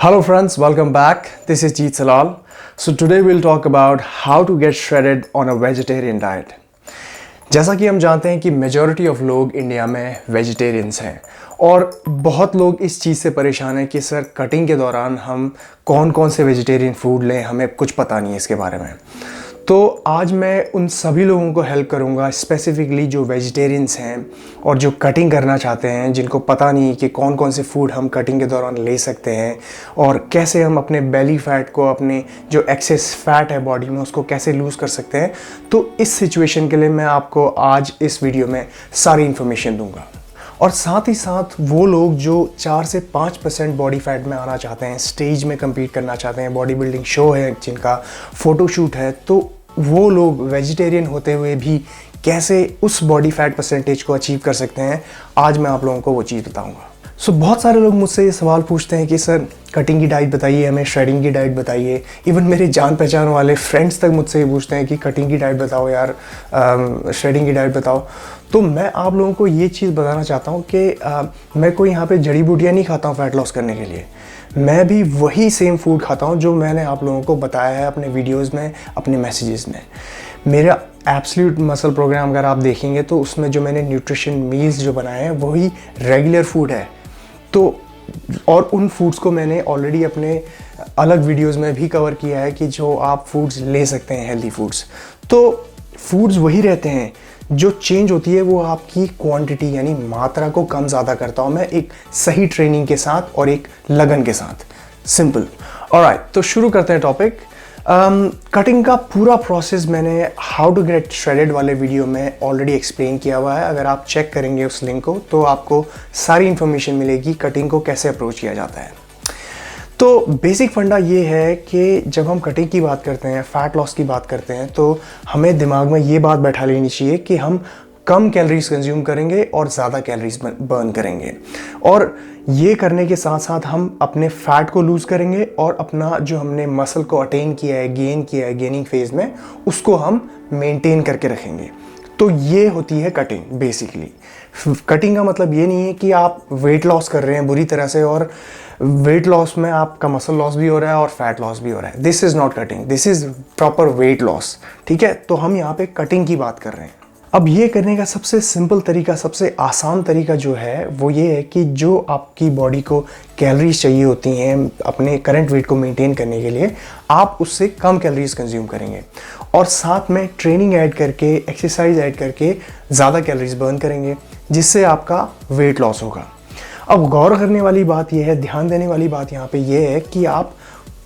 Hello friends, welcome back. This is Jeet Salal. So today we'll talk about how to get shredded on a vegetarian diet. जैसा कि हम जानते हैं कि majority of लोग India में वेजिटेरियंस हैं और बहुत लोग इस चीज़ से परेशान हैं कि सर कटिंग के दौरान हम कौन कौन से वेजिटेरियन फूड लें, हमें कुछ पता नहीं है इसके बारे में। तो आज मैं उन सभी लोगों को हेल्प करूंगा, स्पेसिफिकली जो वेजिटेरियंस हैं और जो कटिंग करना चाहते हैं, जिनको पता नहीं कि कौन कौन से फूड हम कटिंग के दौरान ले सकते हैं और कैसे हम अपने बेली फैट को, अपने जो एक्सेस फैट है बॉडी में, उसको कैसे लूज़ कर सकते हैं। तो इस सिचुएशन के लिए मैं आपको आज इस वीडियो में सारी इन्फॉर्मेशन दूंगा। और साथ ही साथ वो लोग जो 4 से 5% बॉडी फैट में आना चाहते हैं, स्टेज में कम्पीट करना चाहते हैं, बॉडी बिल्डिंग शो है जिनका फ़ोटोशूट है, तो वो लोग वेजिटेरियन होते हुए भी कैसे उस बॉडी फैट परसेंटेज को अचीव कर सकते हैं, आज मैं आप लोगों को वो चीज़ बताऊंगा। बहुत सारे लोग मुझसे ये सवाल पूछते हैं कि सर कटिंग की डाइट बताइए, हमें श्रेडिंग की डाइट बताइए। इवन मेरे जान पहचान वाले फ्रेंड्स तक मुझसे ये पूछते हैं कि कटिंग की डाइट बताओ यार, श्रेडिंग की डाइट बताओ। तो मैं आप लोगों को ये चीज़ बताना चाहता हूँ कि मैं कोई यहाँ पे जड़ी बूटियाँ नहीं खाता हूँ फैट लॉस करने के लिए। मैं भी वही सेम फूड खाता हूँ जो मैंने आप लोगों को बताया है अपने वीडियोस में, अपने मैसेजेस में। मेरा एब्सोल्यूट मसल प्रोग्राम अगर आप देखेंगे तो उसमें जो मैंने न्यूट्रिशन मील्स जो बनाए हैं वही रेगुलर फूड है। तो और उन फूड्स को मैंने ऑलरेडी अपने अलग वीडियोस में भी कवर किया है कि जो आप फूड्स ले सकते हैं, हेल्दी फूड्स। तो फूड्स वही रहते हैं, जो चेंज होती है वो आपकी क्वांटिटी यानी मात्रा को कम ज़्यादा करता हूँ मैं, एक सही ट्रेनिंग के साथ और एक लगन के साथ। सिंपल। ऑलराइट, तो शुरू करते हैं टॉपिक। कटिंग का पूरा प्रोसेस मैंने हाउ टू गेट श्रेडेड वाले वीडियो में ऑलरेडी एक्सप्लेन किया हुआ है। अगर आप चेक करेंगे उस लिंक को तो आपको सारी इन्फॉर्मेशन मिलेगी कटिंग को कैसे अप्रोच किया जाता है। तो बेसिक फंडा ये है कि जब हम कटिंग की बात करते हैं, फैट लॉस की बात करते हैं, तो हमें दिमाग में ये बात बैठा लेनी चाहिए कि हम कम कैलोरीज कंज्यूम करेंगे और ज़्यादा कैलोरीज बर्न करेंगे। और ये करने के साथ साथ हम अपने फैट को लूज़ करेंगे और अपना जो हमने मसल को अटेन किया है, गेन किया है गेनिंग फेज में, उसको हम मेंटेन करके रखेंगे। तो ये होती है कटिंग बेसिकली। कटिंग का मतलब ये नहीं है कि आप वेट लॉस कर रहे हैं बुरी तरह से और वेट लॉस में आपका मसल लॉस भी हो रहा है और फैट लॉस भी हो रहा है। This is not cutting, this is proper weight loss. ठीक है, तो हम यहाँ पे कटिंग की बात कर रहे हैं। अब ये करने का सबसे सिंपल तरीका, सबसे आसान तरीका जो है वो ये है कि जो आपकी बॉडी को कैलोरीज चाहिए होती हैं अपने करंट वेट को मेंटेन करने के लिए, आप उससे कम कैलोरीज कंज्यूम करेंगे और साथ में ट्रेनिंग ऐड करके, एक्सरसाइज ऐड करके ज़्यादा कैलोरीज बर्न करेंगे, जिससे आपका वेट लॉस होगा। अब गौर करने वाली बात यह है, ध्यान देने वाली बात यहाँ पे ये है कि आप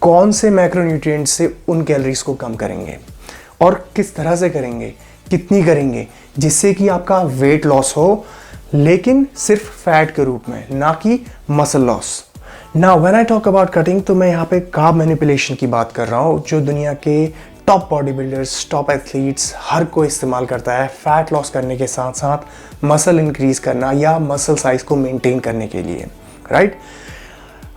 कौन से मैक्रोन्यूट्रिएंट्स से उन कैलोरीज को कम करेंगे और किस तरह से करेंगे, कितनी करेंगे, जिससे कि आपका वेट लॉस हो, लेकिन सिर्फ फैट के रूप में, ना कि muscle loss. Now when I talk about cutting, तो मैं यहाँ पे कार्ब मैनिपुलेशन की बात कर रहा हूँ, जो दुनिया के top body builders, top athletes हर कोई इस्तेमाल करता है फैट लॉस करने के साथ साथ मसल इंक्रीज करना या मसल साइज को मेंटेन करने के लिए, राइट?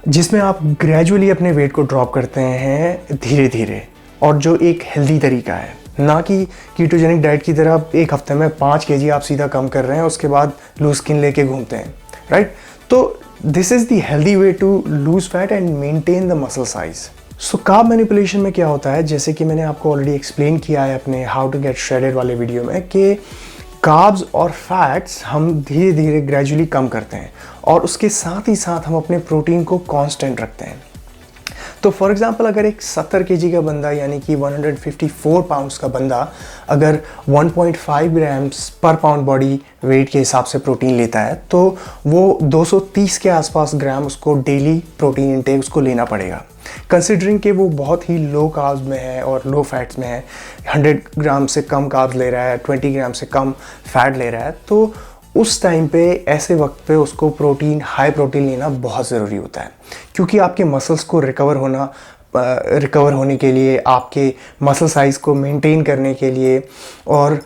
जिसमें आप ग्रेजुअली अपने वेट को ड्रॉप करते हैं धीरे धीरे, और जो एक हेल्दी तरीका है, ना कि कीटोजेनिक डाइट की तरह एक हफ्ते में 5 kg आप सीधा कम कर रहे हैं, उसके बाद लूज स्किन लेके घूमते हैं, राइट? तो this is the healthy way to lose fat and maintain the muscle size. So carb manipulation में क्या होता है, जैसे कि मैंने आपको ऑलरेडी एक्सप्लेन किया है अपने हाउ टू गेट श्रेडेड वाले वीडियो में, कि कार्ब्स और फैट्स हम धीरे धीरे ग्रेजुअली कम करते हैं और उसके साथ ही साथ हम अपने प्रोटीन को कांस्टेंट रखते हैं। तो फॉर एग्जांपल अगर एक 70 kg का बंदा यानी कि 154 पाउंड्स का बंदा अगर 1.5 ग्राम्स पर पाउंड बॉडी वेट के हिसाब से प्रोटीन लेता है, तो वो 230 के आसपास ग्राम उसको डेली प्रोटीन इंटेक उसको लेना पड़ेगा, कंसिडरिंग कि वो बहुत ही लो कार्ब्स में है और लो फैट्स में है। 100 ग्राम से कम कार्ब्स ले रहा है, 20 ग्राम से कम फैट ले रहा है, तो उस टाइम पे, ऐसे वक्त पे उसको प्रोटीन, हाई प्रोटीन लेना बहुत ज़रूरी होता है, क्योंकि आपके मसल्स को रिकवर होने के लिए, आपके मसल साइज़ को मेंटेन करने के लिए और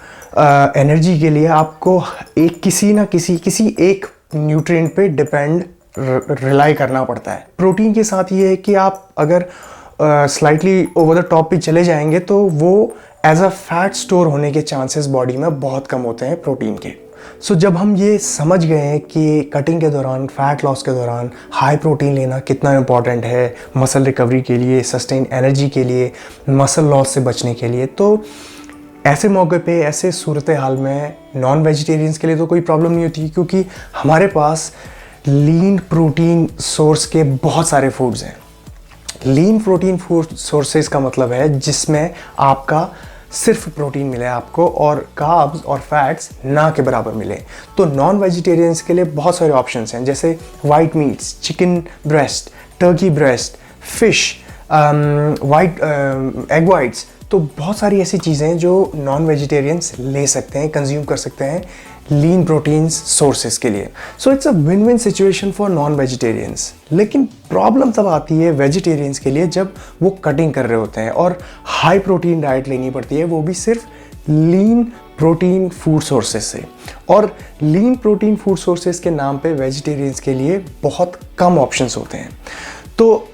एनर्जी के लिए आपको एक किसी एक न्यूट्रिएंट पे डिपेंड रिलाई करना पड़ता है। प्रोटीन के साथ ये है कि आप अगर स्लाइटली ओवर द टॉप पे चले जाएंगे तो वो एज अ फैट स्टोर होने के चांसेस बॉडी में बहुत कम होते हैं प्रोटीन के। जब हम ये समझ गए हैं कि कटिंग के दौरान, फैट लॉस के दौरान हाई प्रोटीन लेना कितना इम्पॉर्टेंट है मसल रिकवरी के लिए, सस्टेन एनर्जी के लिए, मसल लॉस से बचने के लिए, तो ऐसे मौके पे, ऐसे सूरत हाल में नॉन वेजिटेरियंस के लिए तो कोई प्रॉब्लम नहीं होती, क्योंकि हमारे पास लीन प्रोटीन सोर्स के बहुत सारे फूड्स हैं। लीन प्रोटीन फूड सोर्सेज का मतलब है जिसमें आपका सिर्फ प्रोटीन मिले आपको और कार्ब्स और फैट्स ना के बराबर मिले। तो नॉन वेजिटेरियंस के लिए बहुत सारे ऑप्शंस हैं, जैसे white meats, chicken breast, turkey breast, fish, white egg whites. तो बहुत सारी ऐसी चीज़ें जो नॉन वेजिटेरियंस ले सकते हैं, कंज्यूम कर सकते हैं लीन प्रोटीन सोर्सेज के लिए। So it's a win win situation for non vegetarians. लेकिन प्रॉब्लम तब आती है वेजिटेरियंस के लिए जब वो कटिंग कर रहे होते हैं और हाई प्रोटीन डाइट लेनी पड़ती है, वो भी सिर्फ लीन प्रोटीन फूड सोर्सेज से। और लीन प्रोटीन फूड सोर्सेज के नाम पे वेजिटेरियंस के लिए बहुत कम ऑप्शंस होते हैं। तो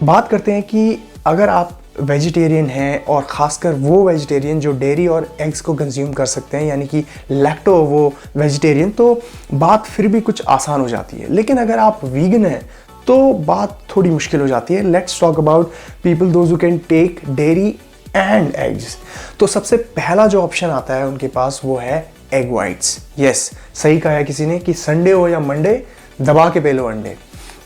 बात करते हैं कि अगर आप वेजिटेरियन हैं और ख़ासकर वो वेजिटेरियन जो डेयरी और एग्स को कंज्यूम कर सकते हैं, यानी कि लैक्टो वो वेजिटेरियन, तो बात फिर भी कुछ आसान हो जाती है। लेकिन अगर आप वीगन हैं तो बात थोड़ी मुश्किल हो जाती है। Let's talk about people those who can take dairy and eggs. तो सबसे पहला जो ऑप्शन आता है उनके पास वो है एग वाइट्स। यस, सही कहा है किसी ने कि संडे हो या मंडे दबा के पे लो अंडे।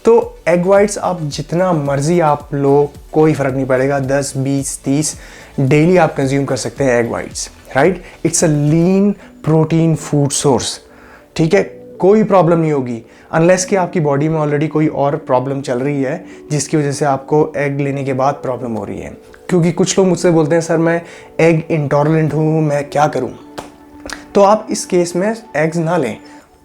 तो एग वाइट्स आप जितना मर्जी आप लो, कोई फ़र्क नहीं पड़ेगा, 10, 20, 30 डेली आप कंज्यूम कर सकते हैं egg whites, right. It's a lean protein food source, ठीक है, कोई प्रॉब्लम नहीं होगी अनलेस कि आपकी बॉडी में ऑलरेडी कोई और प्रॉब्लम चल रही है जिसकी वजह से आपको एग लेने के बाद प्रॉब्लम हो रही है। क्योंकि कुछ लोग मुझसे बोलते हैं सर मैं एग इंटॉलरेंट हूँ, मैं क्या करूँ। तो आप इस केस में एग्स ना लें।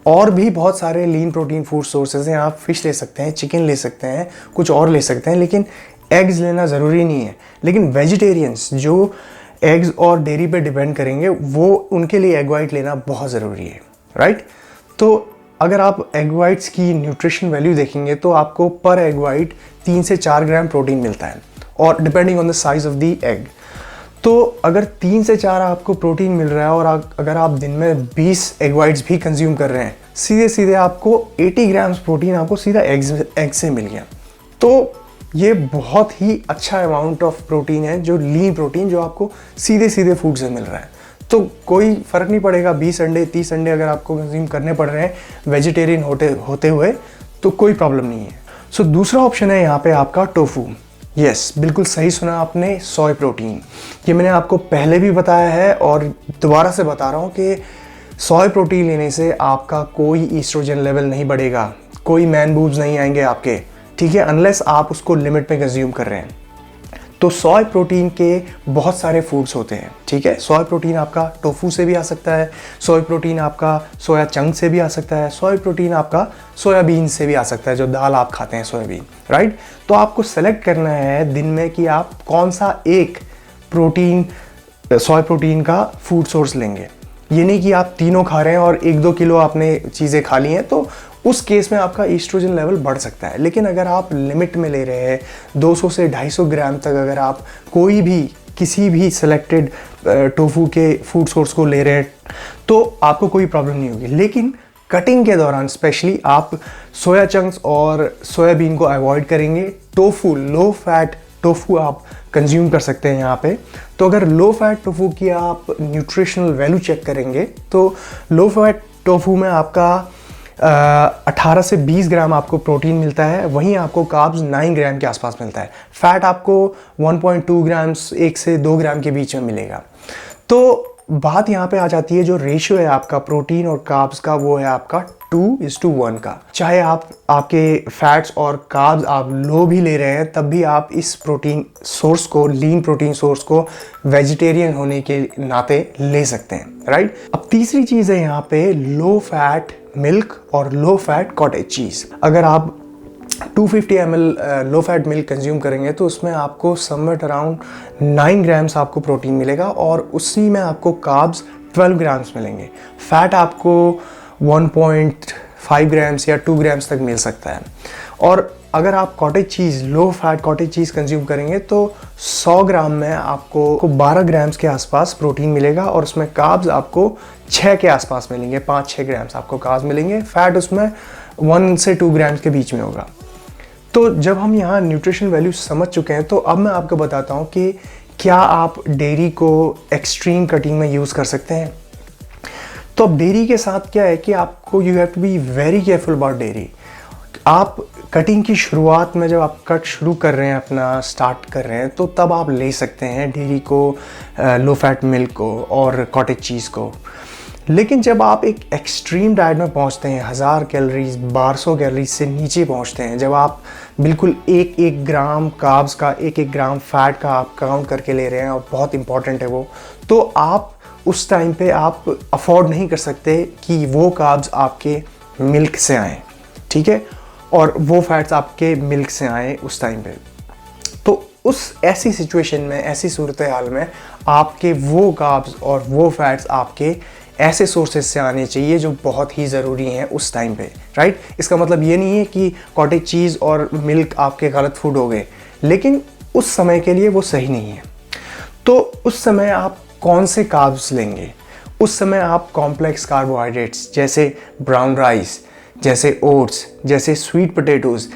और भी बहुत सारे लीन प्रोटीन फूड सोर्सेज हैं, आप फिश ले सकते हैं, चिकन ले सकते हैं, कुछ और ले सकते हैं, लेकिन एग्स लेना ज़रूरी नहीं है। लेकिन वेजिटेरियंस जो एग्स और डेयरी पे डिपेंड करेंगे, वो उनके लिए एग वाइट लेना बहुत ज़रूरी है, राइट। तो अगर आप एग वाइट्स की न्यूट्रिशन वैल्यू देखेंगे तो आपको पर एग वाइट 3 से 4 ग्राम प्रोटीन मिलता है, और depending on the size of the egg. तो अगर 3 से 4 आपको प्रोटीन मिल रहा है और अगर आप दिन में 20 एग वाइट्स भी कंज्यूम कर रहे हैं, सीधे सीधे आपको 80 ग्राम्स प्रोटीन आपको सीधा एग से मिल गया। तो ये बहुत ही अच्छा अमाउंट ऑफ प्रोटीन है, जो लीन प्रोटीन जो आपको सीधे सीधे फूड से मिल रहा है। तो कोई फ़र्क नहीं पड़ेगा 20 अंडे 30 अंडे अगर आपको कंज्यूम करने पड़ रहे हैं वेजिटेरियन होते हुए, तो कोई प्रॉब्लम नहीं है। सो दूसरा ऑप्शन है यहाँ पे आपका टोफू। यस, बिल्कुल सही सुना आपने, सोय प्रोटीन। ये मैंने आपको पहले भी बताया है और दोबारा से बता रहा हूँ कि सोय प्रोटीन लेने से आपका कोई ईस्ट्रोजन लेवल नहीं बढ़ेगा, कोई मैन बूब्स नहीं आएंगे आपके, ठीक है, अनलेस आप उसको लिमिट में कंज्यूम कर रहे हैं। तो सोय प्रोटीन के बहुत सारे फूड्स होते हैं, ठीक है। सोय प्रोटीन आपका टोफू से भी आ सकता है, सोय प्रोटीन आपका सोया चंक से भी आ सकता है, सोय प्रोटीन आपका सोयाबीन से भी आ सकता है, जो दाल आप खाते हैं सोयाबीन, राइट। तो आपको सेलेक्ट करना है दिन में कि आप कौन सा एक प्रोटीन, सोय प्रोटीन का फूड सोर्स लेंगे। ये नहीं कि आप तीनों खा रहे हैं और 1-2 किलो आपने चीज़ें खा ली हैं, तो उस केस में आपका ईस्ट्रोजन लेवल बढ़ सकता है। लेकिन अगर आप लिमिट में ले रहे हैं 200 से 250 ग्राम तक, अगर आप कोई भी किसी भी सिलेक्टेड टोफू के फूड सोर्स को ले रहे हैं, तो आपको कोई प्रॉब्लम नहीं होगी। लेकिन कटिंग के दौरान स्पेशली आप सोया चंक्स और सोयाबीन को अवॉइड करेंगे। टोफू, लो फैट टोफू आप कंज्यूम कर सकते हैं यहाँ पे। तो अगर लो फैट टोफू की आप न्यूट्रिशनल वैल्यू चेक करेंगे तो लो फैट टोफू में आपका 18 से 20 ग्राम आपको प्रोटीन मिलता है, वहीं आपको कार्ब्स 9 ग्राम के आसपास मिलता है। फैट आपको 1.2 ग्राम्स 1 से 2 ग्राम के बीच में मिलेगा। तो बात यहाँ पे आ जाती है, जो रेशियो है आपका प्रोटीन और कार्ब्स का, वो है आपका 2:1 का। चाहे आप आपके फैट्स और कार्ब्स आप लो भी ले रहे हैं, तब भी आप इस प्रोटीन सोर्स को, लीन प्रोटीन सोर्स को वेजिटेरियन होने के नाते ले सकते हैं, राइट। अब तीसरी चीज़ है यहाँ पे लो फैट मिल्क और लो फैट कॉटेज चीज़। अगर आप 250 ml low fat milk consume करेंगे तो उसमें आपको समवेट अराउंड 9 ग्राम्स आपको प्रोटीन मिलेगा और उसी में आपको कार्ब्स 12 ग्राम्स मिलेंगे। फैट आपको 1.5 ग्राम्स या 2 ग्राम्स तक मिल सकता है। और अगर आप कॉटेज चीज़, लो फैट कॉटेज चीज़ कंज्यूम करेंगे तो 100 ग्राम में आपको 12 ग्राम्स के आसपास प्रोटीन मिलेगा और उसमें कार्ब्स आपको 6 के आसपास मिलेंगे, 5-6 ग्राम्स आपको कार्ब्स मिलेंगे। फैट उसमें 1 से 2 ग्राम्स के बीच में होगा। तो जब हम यहाँ न्यूट्रिशन वैल्यू समझ चुके हैं, तो अब मैं आपको बताता हूँ कि क्या आप डेयरी को एक्सट्रीम कटिंग में यूज़ कर सकते हैं। तो अब डेयरी के साथ क्या है कि आपको you have to be very careful about dairy. आप कटिंग की शुरुआत में जब आप कट शुरू कर रहे हैं, अपना स्टार्ट कर रहे हैं, तो तब आप ले सकते हैं डेयरी को, लो फैट मिल्क को और कॉटेज चीज़ को। लेकिन जब आप एक एक्सट्रीम डाइट में पहुंचते हैं, 1000 कैलोरीज 1200 कैलोरीज से नीचे पहुंचते हैं, जब आप बिल्कुल एक ग्राम कार्ब्स का, एक ग्राम फैट का आप काउंट करके ले रहे हैं और बहुत इंपॉर्टेंट है वो, तो आप उस टाइम पे आप अफोर्ड नहीं कर सकते कि वो कार्ब्स आपके मिल्क से आएँ, ठीक है, और वो फैट्स आपके मिल्क से आएँ उस टाइम पे। तो उस ऐसी सिचुएशन में, ऐसी सूरत हाल में आपके वो कार्ब्स और वो फैट्स आपके ऐसे सोर्सेज से आने चाहिए जो बहुत ही ज़रूरी हैं उस टाइम पे, राइट। इसका मतलब ये नहीं है कि कॉटेज चीज़ और मिल्क आपके गलत फूड हो गए, लेकिन उस समय के लिए वो सही नहीं है। तो उस समय आप कौन से कार्ब्स लेंगे? उस समय आप कॉम्प्लेक्स कार्बोहाइड्रेट्स जैसे ब्राउन राइस, जैसे ओट्स, जैसे स्वीट पोटैटोज़,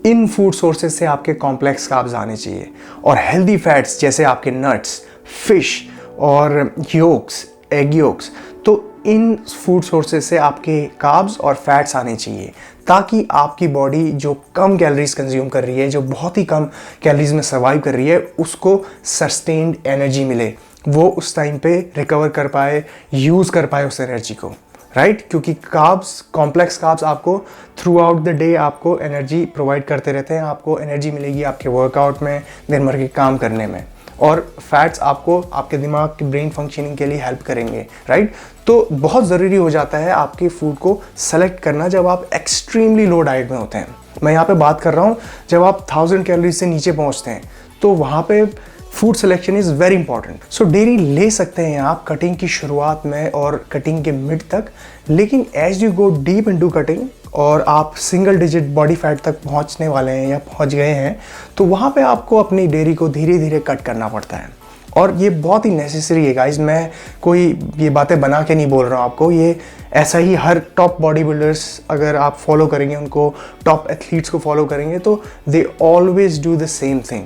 इन फूड सोर्सेज से आपके कॉम्प्लेक्स कार्ब्स आने चाहिए। और हेल्दी फैट्स जैसे आपके नट्स, फिश और योक्स, एग योक्स, तो इन फूड सोर्सेज से आपके कार्ब्स और फैट्स आने चाहिए, ताकि आपकी बॉडी जो कम कैलोरीज कंज्यूम कर रही है, जो बहुत ही कम कैलोरीज में सर्वाइव कर रही है, उसको सस्टेन्ड एनर्जी मिले, वो उस टाइम पे रिकवर कर पाए, यूज़ कर पाए उस एनर्जी को, राइट। क्योंकि कार्ब्स, कॉम्प्लेक्स कार्ब्स आपको थ्रू आउट द डे आपको एनर्जी प्रोवाइड करते रहते हैं। आपको एनर्जी मिलेगी आपके वर्कआउट में, दिन भर के काम करने में, और फैट्स आपको आपके दिमाग के ब्रेन फंक्शनिंग के लिए हेल्प करेंगे, राइट। तो बहुत ज़रूरी हो जाता है आपके फूड को सेलेक्ट करना जब आप एक्सट्रीमली लो डाइट में होते हैं। मैं यहाँ पे बात कर रहा हूँ जब आप 1000 कैलोरीज से नीचे पहुँचते हैं, तो वहाँ पे food selection is very important. So dairy ले सकते हैं आप कटिंग की शुरुआत में और कटिंग के मिड तक, लेकिन as you go deep into cutting और आप सिंगल डिजिट बॉडी फैट तक पहुंचने वाले हैं या पहुंच गए हैं, तो वहाँ पे आपको अपनी डेयरी को धीरे धीरे कट करना पड़ता है। और ये बहुत ही नेसेसरी है गाइस। मैं कोई ये बातें बना के नहीं बोल रहा हूँ आपको, ये ऐसा ही हर टॉप बॉडी बिल्डर्स अगर आप फॉलो करेंगे, उनको टॉप एथलीट्स को फॉलो करेंगे, तो they always do the same thing.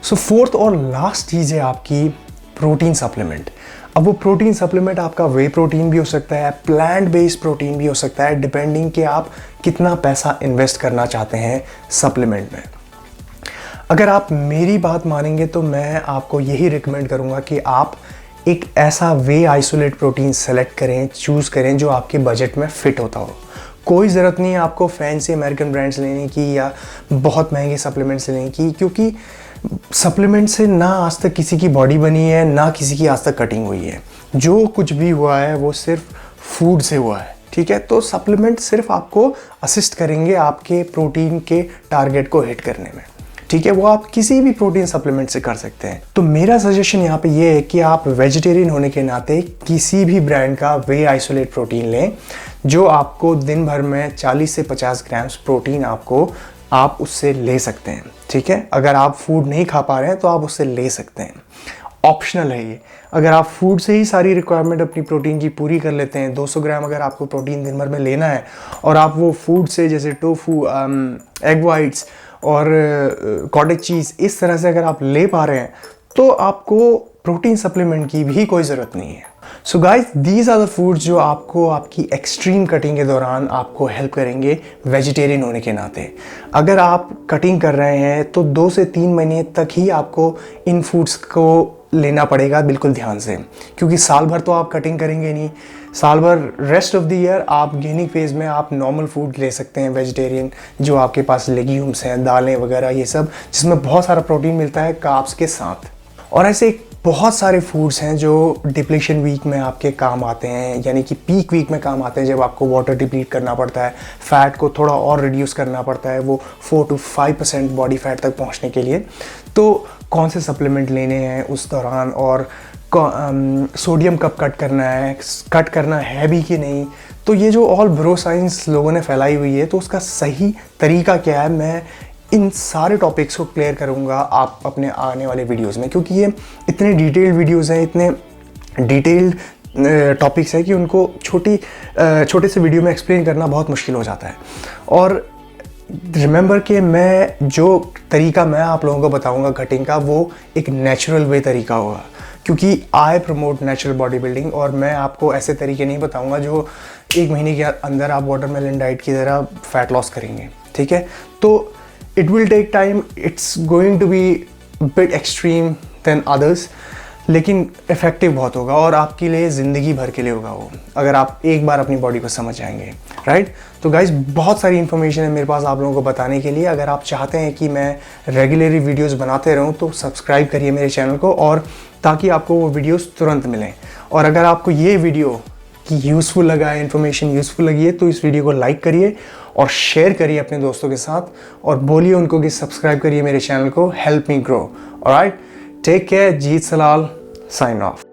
So fourth और लास्ट चीज़ है आपकी प्रोटीन सप्लीमेंट। अब वो प्रोटीन सप्लीमेंट आपका वे प्रोटीन भी हो सकता है, प्लांट बेस्ड प्रोटीन भी हो सकता है, डिपेंडिंग कि आप कितना पैसा इन्वेस्ट करना चाहते हैं सप्लीमेंट में। अगर आप मेरी बात मानेंगे तो मैं आपको यही रिकमेंड करूँगा कि आप एक ऐसा वे आइसोलेट प्रोटीन सेलेक्ट करें, चूज़ करें जो आपके बजट में फ़िट होता हो। कोई ज़रूरत नहीं है आपको फैंसी अमेरिकन ब्रांड्स लेने की या बहुत महंगे सप्लीमेंट्स लेने की, क्योंकि सप्लीमेंट से ना आज तक किसी की बॉडी बनी है, ना किसी की आज तक कटिंग हुई है। जो कुछ भी हुआ है वो सिर्फ फूड से हुआ है, ठीक है। तो सप्लीमेंट सिर्फ आपको असिस्ट करेंगे आपके प्रोटीन के टारगेट को हिट करने में, ठीक है। वो आप किसी भी प्रोटीन सप्लीमेंट से कर सकते हैं। तो मेरा सजेशन यहाँ पे ये है कि आप वेजिटेरियन होने के नाते किसी भी ब्रांड का वे आइसोलेट प्रोटीन लें, जो आपको दिन भर में 40 से 50 ग्राम्स प्रोटीन आप उससे ले सकते हैं, ठीक है। अगर आप फूड नहीं खा पा रहे हैं तो आप उससे ले सकते हैं, ऑप्शनल है ये। अगर आप फूड से ही सारी रिक्वायरमेंट अपनी प्रोटीन की पूरी कर लेते हैं, 200 ग्राम अगर आपको प्रोटीन दिन भर में लेना है, और आप वो फूड से जैसे टोफू, एग वाइट्स और कॉटेज चीज़ इस तरह से अगर आप ले पा रहे हैं, तो आपको प्रोटीन सप्लीमेंट की भी कोई ज़रूरत नहीं है। So guys, these are the foods जो आपको आपकी एक्सट्रीम कटिंग के दौरान आपको हेल्प करेंगे वेजिटेरियन होने के नाते। अगर आप कटिंग कर रहे हैं तो 2 से 3 महीने तक ही आपको इन फूड्स को लेना पड़ेगा बिल्कुल ध्यान से, क्योंकि साल भर तो आप कटिंग करेंगे नहीं। साल भर रेस्ट ऑफ द ईयर आप गेनिंग फेज़ में आप नॉर्मल फूड ले सकते हैं वेजिटेरियन, जो आपके पास लेग्यूम्स हैं, दालें वगैरह, ये सब जिसमें बहुत सारा प्रोटीन मिलता है कार्ब्स के साथ। और ऐसे बहुत सारे फूड्स हैं जो डिप्लीशन वीक में आपके काम आते हैं, यानी कि पीक वीक में काम आते हैं, जब आपको वाटर डिप्लीट करना पड़ता है, फैट को थोड़ा और रिड्यूस करना पड़ता है, वो 4 to 5% बॉडी फैट तक पहुंचने के लिए। तो कौन से सप्लीमेंट लेने हैं उस दौरान, और सोडियम कब कट करना है भी कि नहीं, तो ये जो ऑल ब्रो साइंस लोगों ने फैलाई हुई है, तो उसका सही तरीका क्या है, मैं इन सारे टॉपिक्स को क्लियर करूंगा आप अपने आने वाले वीडियोस में, क्योंकि ये इतने डिटेल्ड वीडियोस हैं, इतने डिटेल्ड टॉपिक्स है कि उनको छोटे से वीडियो में एक्सप्लेन करना बहुत मुश्किल हो जाता है। और रिमेंबर कि मैं जो तरीका मैं आप लोगों को बताऊंगा कटिंग का, वो एक नेचुरल वे तरीका होगा, क्योंकि आई प्रमोट नेचुरल बॉडी बिल्डिंग। और मैं आपको ऐसे तरीके नहीं बताऊंगा जो 1 महीने के अंदर आप वाटरमेलन डाइट की तरह फैट लॉस करेंगे, ठीक है। तो it will take time, it's going to be bit extreme than others, लेकिन इफ़ेक्टिव बहुत होगा और आपके लिए ज़िंदगी भर के लिए होगा वो, अगर आप एक बार अपनी बॉडी को समझ जाएंगे, राइट। तो गाइज बहुत सारी इन्फॉर्मेशन है मेरे पास आप लोगों को बताने के लिए। अगर आप चाहते हैं कि मैं रेगुलरली वीडियोस बनाते रहूं तो सब्सक्राइब करिए मेरे चैनल को, और ताकि आपको वो वीडियोस तुरंत मिलें। और अगर आपको ये वीडियो की यूज़फुल लगा है, इन्फॉर्मेशन यूज़फुल लगी है, तो इस वीडियो को लाइक करिए और शेयर करिए अपने दोस्तों के साथ, और बोलिए उनको कि सब्सक्राइब करिए मेरे चैनल को, help me grow. Alright, take care, Jeet Selal, sign of.